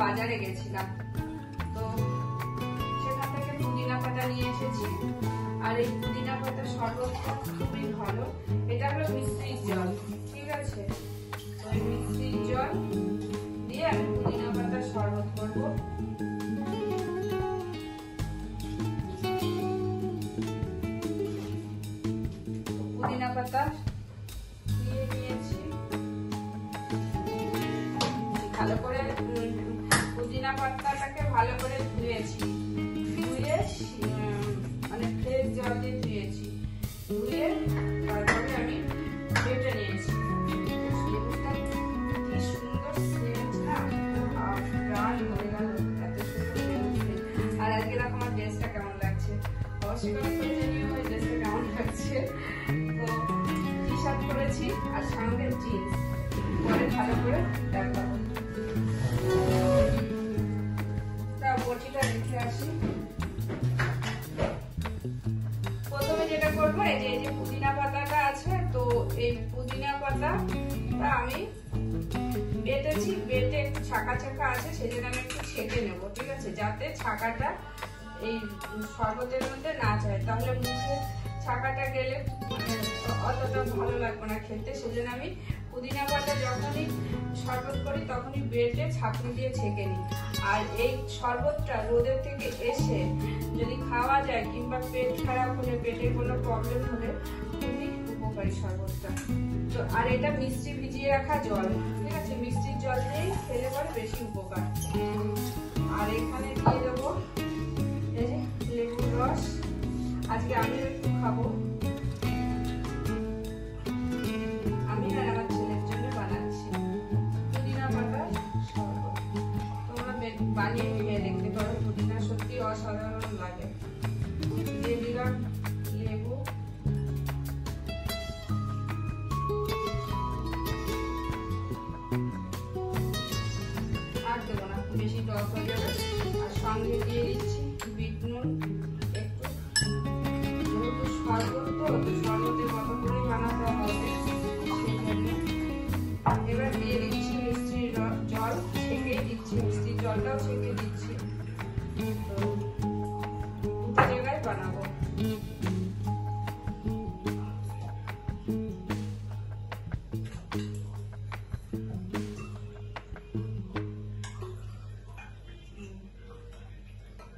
বাজারে গেছিলাম, তো সেখান থেকে পুদিনা পাতা নিয়ে এসেছি। আর এই পুদিনা পাতার শরবতটা খুবই ভালো। এটা হলো মিষ্টির জল, ঠিক আছে? ওই মিষ্টির জল দিয়ে আমি পুদিনা পাতার শরবত করবো। পুদিনা পাতা দিয়ে নিয়েছি, ভালো করে পুদিনা পাতাটাকে ভালো করে ধুয়েছি, ধুয়ে মানে ফ্রেশ জল দিয়ে ধুয়েছি, ধুয়ে তারপরে আমি বেটে নিয়েছি। লেবুটা কি সুন্দর সেন্ট না, প্রাণ হয়ে গেল, এত সুন্দর লেবু সেন্ট। আর আজকে দেখো আমার ড্রেসটা কেমন লাগছে, অবশ্যই কমেন্ট করে জানিও এই ড্রেসটা কেমন লাগছে। তো টি শার্ট পরেছি আর সঙ্গে জিন্স, পরে ভালো করে দেখাবো। বটিটা রেখে আসি। প্রথমে যেটা করবো, এই যে পুদিনা পাতাটা আছে, তো এই পুদিনা পাতাটা আমি বেটেছি, বেটে একটু ছাকা ছাকা আছে, সেজন্য আমি একটু ছেঁকে নেবো, ঠিক আছে? যাতে ছাকাটা এই শরবতের মধ্যে না যায়, তাহলে মুখে ছাকাটা গেলে অতটা ভালো লাগবে না খেতে। সেজন্য আমি পুদিনা পাতা যখনই শরবত করি তখনই বেটে ছাঁকনি দিয়ে ছেঁকে নিই। আর এই শরবতটা রোদের থেকে এসে যদি খাওয়া যায়, কিংবা পেট খারাপ হলে, পেটে কোনো প্রবলেম হলে, খুবই উপকারী শরবতটা। তো আর এটা মিষ্টি ভিজিয়ে রাখা জল, ঠিক আছে? মিষ্টির জল দিয়েই খেলে পরে বেশি উপকার। আর এখানে দিয়ে দেবো এই যে লেবুর রস, আজকে আমি একটু খাবো। আমি আর আমার ছেলের জন্য বানাচ্ছি পুদিনা পাতার শরবত। তোমরা বানিয়ে খেয়ে দেখতে পারো, পুদিনা সত্যি অসাধারণ লাগে। দিয়ে দিলাম লেবু, আর দেবো না, বেশি টক হয়ে যাবে। আর সঙ্গে দিয়ে দিচ্ছি বিট নুন একটু, যেহেতু শরবত তো শরবতের মতো করে বানাতে হবে, সেই জন্য। এবার দিয়ে দিচ্ছি মিষ্টির জল, ছেঁকেই দিচ্ছি, মিষ্টির জলটাও ছেঁকে দিচ্ছি। তো দুটো জায়গায় বানাবো।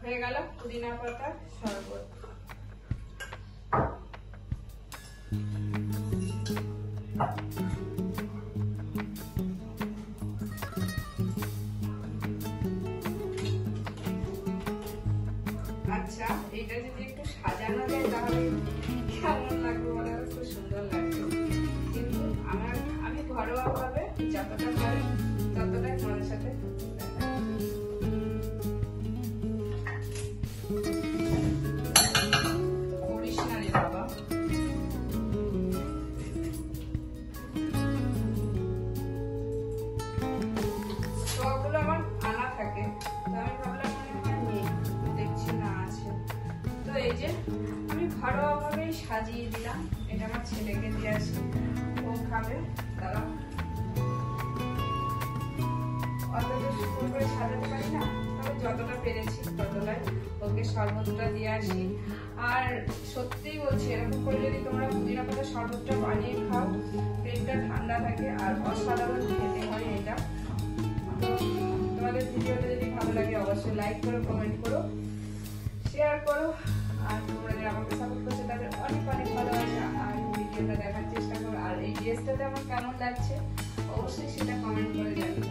হয়ে গেল পুদিনা পাতার শরবত। আচ্ছা, এটা যদি একটু সাজানো যায় তাহলে কেমন লাগবে বলে, খুব সুন্দর লাগবে। কিন্তু আমি ঘরোয়া ভাবে যতটা পারি ততটাই তোমাদের সাথে করিস না রে বাবা। সবগুলো আমার আনা থাকে, তো আমি ভাবলাম দেখছি না আছে। তো এই যে আমি ঘরোয়া ভাবেই সাজিয়ে দিলাম, এটা আমার ছেলেকে দিয়ে আসি, ও খাবে। দাঁড়াও, অতটা সুন্দর করে সাজাতে পারি না, তবে যতটা পেরেছি ততটাই ওকে শরবতটা দিয়ে আসি। আর সত্যিই বলছি, এরকম করে যদি তোমরা পুদিনা পাতার শরবতটা বানিয়ে খাও, পেটটা ঠান্ডা থাকে আর অসাধারণ খেতে হয় এটা। তো তোমাদের ভিডিওটা যদি ভালো লাগে অবশ্যই লাইক করো, কমেন্ট করো, শেয়ার করো। আর তোমরা যারা আমাকে সাপোর্ট করছো তাদের অনেক অনেক ভালোবাসা। আর ভিডিওটা দেখার চেষ্টা করো। আর এই ড্রেসটাতে আমার কেমন লাগছে অবশ্যই সেটা কমেন্ট করে জানিও।